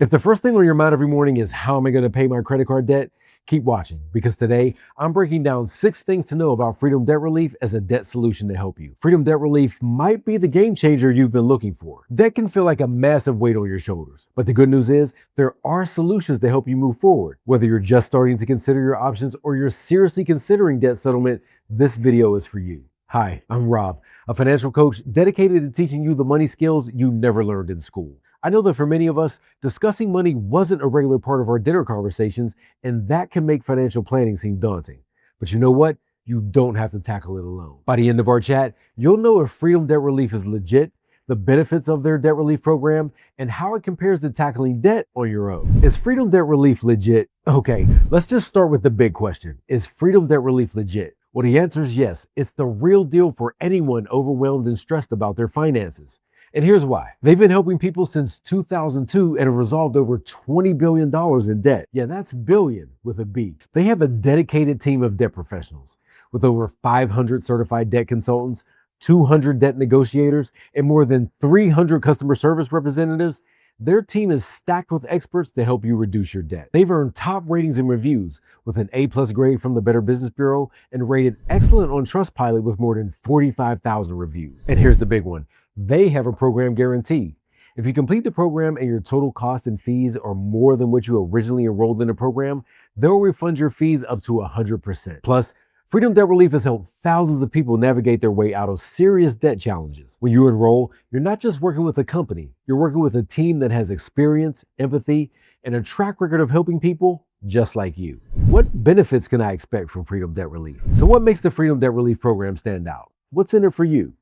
If the first thing on your mind every morning is how am I going to pay my credit card debt, keep watching because today I'm breaking down 6 things to know about Freedom Debt Relief as a debt solution to help you. Freedom Debt Relief might be the game changer you've been looking for. Debt can feel like a massive weight on your shoulders, but the good news is there are solutions to help you move forward. Whether you're just starting to consider your options or you're seriously considering debt settlement, this video is for you. Hi, I'm Rob, a financial coach dedicated to teaching you the money skills you never learned in school. I know that for many of us, discussing money wasn't a regular part of our dinner conversations, and that can make financial planning seem daunting. But you know what? You don't have to tackle it alone. By the end of our chat, you'll know if Freedom Debt Relief is legit, the benefits of their debt relief program, and how it compares to tackling debt on your own. Is Freedom Debt Relief legit? Okay, let's just start with the big question. Is Freedom Debt Relief legit? Well, the answer is yes. It's the real deal for anyone overwhelmed and stressed about their finances. And here's why. They've been helping people since 2002 and have resolved over $20 billion in debt. Yeah, that's billion with a B. They have a dedicated team of debt professionals with over 500 certified debt consultants, 200 debt negotiators, and more than 300 customer service representatives. Their team is stacked with experts to help you reduce your debt. They've earned top ratings and reviews with an A+ grade from the Better Business Bureau and rated excellent on Trustpilot with more than 45,000 reviews. And here's the big one. They have a program guarantee. If you complete the program and your total cost and fees are more than what you originally enrolled in the program, they'll refund your fees up to 100%. Plus, Freedom Debt Relief has helped thousands of people navigate their way out of serious debt challenges. When you enroll, you're not just working with a company, you're working with a team that has experience, empathy, and a track record of helping people just like you. What benefits can I expect from Freedom Debt Relief? So what makes the Freedom Debt Relief program stand out? What's in it for you?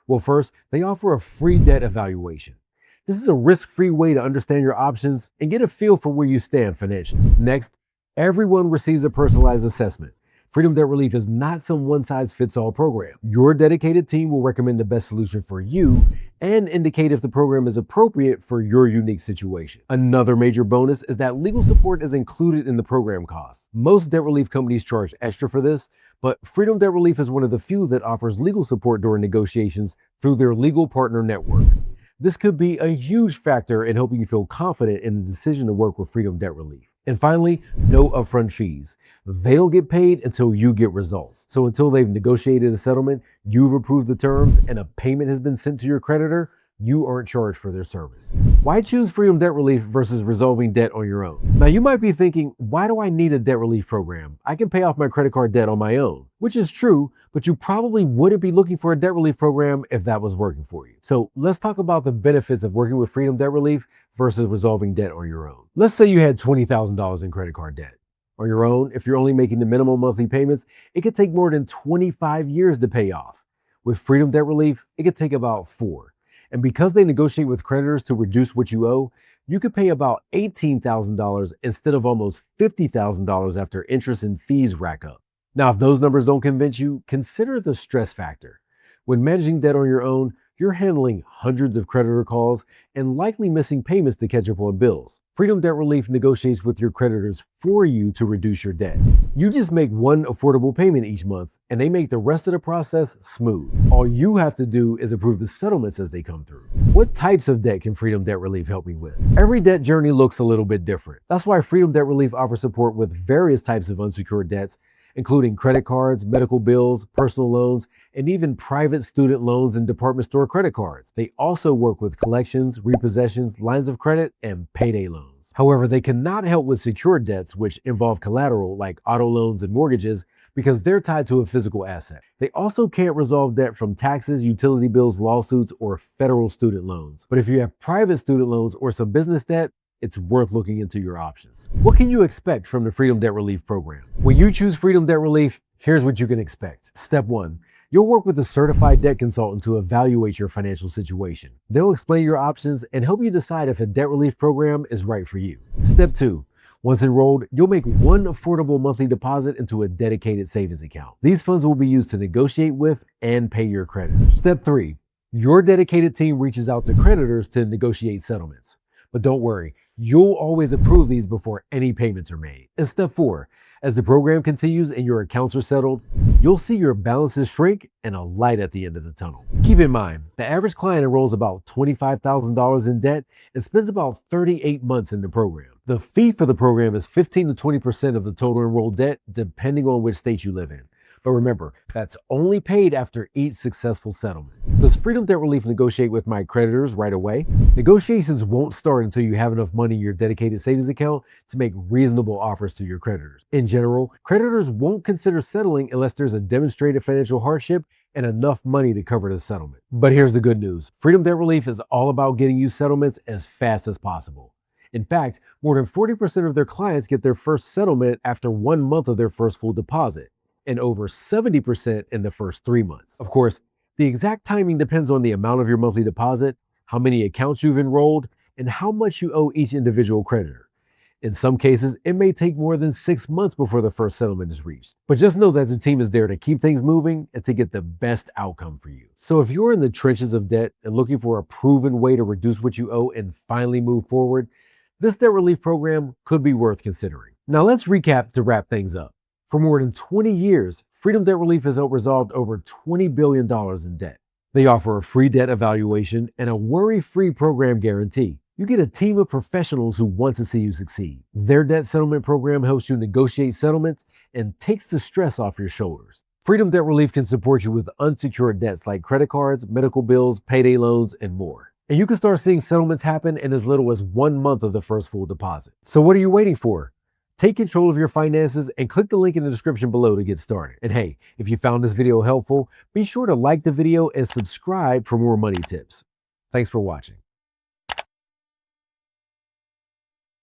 Well, first, they offer a free debt evaluation. This is a risk-free way to understand your options and get a feel for where you stand financially. Next, everyone receives a personalized assessment. Freedom Debt Relief is not some one-size-fits-all program. Your dedicated team will recommend the best solution for you and indicate if the program is appropriate for your unique situation. Another major bonus is that legal support is included in the program costs. Most debt relief companies charge extra for this, but Freedom Debt Relief is one of the few that offers legal support during negotiations through their legal partner network. This could be a huge factor in helping you feel confident in the decision to work with Freedom Debt Relief. And finally, no upfront fees. They'll get paid until you get results. So until they've negotiated a settlement, you've approved the terms, and a payment has been sent to your creditor, you aren't charged for their service. Why choose Freedom Debt Relief versus resolving debt on your own? Now you might be thinking, why do I need a debt relief program? I can pay off my credit card debt on my own, which is true, but you probably wouldn't be looking for a debt relief program if that was working for you. So let's talk about the benefits of working with Freedom Debt Relief versus resolving debt on your own. Let's say you had $20,000 in credit card debt. On your own, if you're only making the minimum monthly payments, it could take more than 25 years to pay off. With Freedom Debt Relief, it could take about 4. And because they negotiate with creditors to reduce what you owe, you could pay about $18,000 instead of almost $50,000 after interest and fees rack up. Now, if those numbers don't convince you, consider the stress factor. When managing debt on your own, you're handling hundreds of creditor calls and likely missing payments to catch up on bills. Freedom Debt Relief negotiates with your creditors for you to reduce your debt. You just make one affordable payment each month, and they make the rest of the process smooth. All you have to do is approve the settlements as they come through. What types of debt can Freedom Debt Relief help me with? Every debt journey looks a little bit different. That's why Freedom Debt Relief offers support with various types of unsecured debts, including credit cards, medical bills, personal loans, and even private student loans and department store credit cards. They also work with collections, repossessions, lines of credit, and payday loans. However, they cannot help with secured debts, which involve collateral like auto loans and mortgages, because they're tied to a physical asset. They also can't resolve debt from taxes, utility bills, lawsuits, or federal student loans. But if you have private student loans or some business debt, it's worth looking into your options. What can you expect from the Freedom Debt Relief program? When you choose Freedom Debt Relief, here's what you can expect. Step 1, you'll work with a certified debt consultant to evaluate your financial situation. They'll explain your options and help you decide if a debt relief program is right for you. Step 2, once enrolled, you'll make one affordable monthly deposit into a dedicated savings account. These funds will be used to negotiate with and pay your creditors. Step 3, your dedicated team reaches out to creditors to negotiate settlements. But don't worry, You'll always approve these before any payments are made. And step 4, as the program continues and your accounts are settled, you'll see your balances shrink and a light at the end of the tunnel. Keep in mind, the average client enrolls about $25,000 in debt and spends about 38 months in the program. The fee for the program is 15 to 20% of the total enrolled debt, depending on which state you live in. But remember, that's only paid after each successful settlement. Does Freedom Debt Relief negotiate with my creditors right away? Negotiations won't start until you have enough money in your dedicated savings account to make reasonable offers to your creditors. In general, creditors won't consider settling unless there's a demonstrated financial hardship and enough money to cover the settlement. But here's the good news. Freedom Debt Relief is all about getting you settlements as fast as possible. In fact, more than 40% of their clients get their first settlement after 1 month of their first full deposit, and over 70% in the first 3 months. Of course, the exact timing depends on the amount of your monthly deposit, how many accounts you've enrolled, and how much you owe each individual creditor. In some cases, it may take more than 6 months before the first settlement is reached. But just know that the team is there to keep things moving and to get the best outcome for you. So if you're in the trenches of debt and looking for a proven way to reduce what you owe and finally move forward, this debt relief program could be worth considering. Now let's recap to wrap things up. For more than 20 years, Freedom Debt Relief has helped resolve over $20 billion in debt. They offer a free debt evaluation and a worry-free program guarantee. You get a team of professionals who want to see you succeed. Their debt settlement program helps you negotiate settlements and takes the stress off your shoulders. Freedom Debt Relief can support you with unsecured debts like credit cards, medical bills, payday loans, and more. And you can start seeing settlements happen in as little as 1 month of the first full deposit. So what are you waiting for? Take control of your finances and click the link in the description below to get started. And hey, if you found this video helpful, be sure to like the video and subscribe for more money tips. Thanks for watching.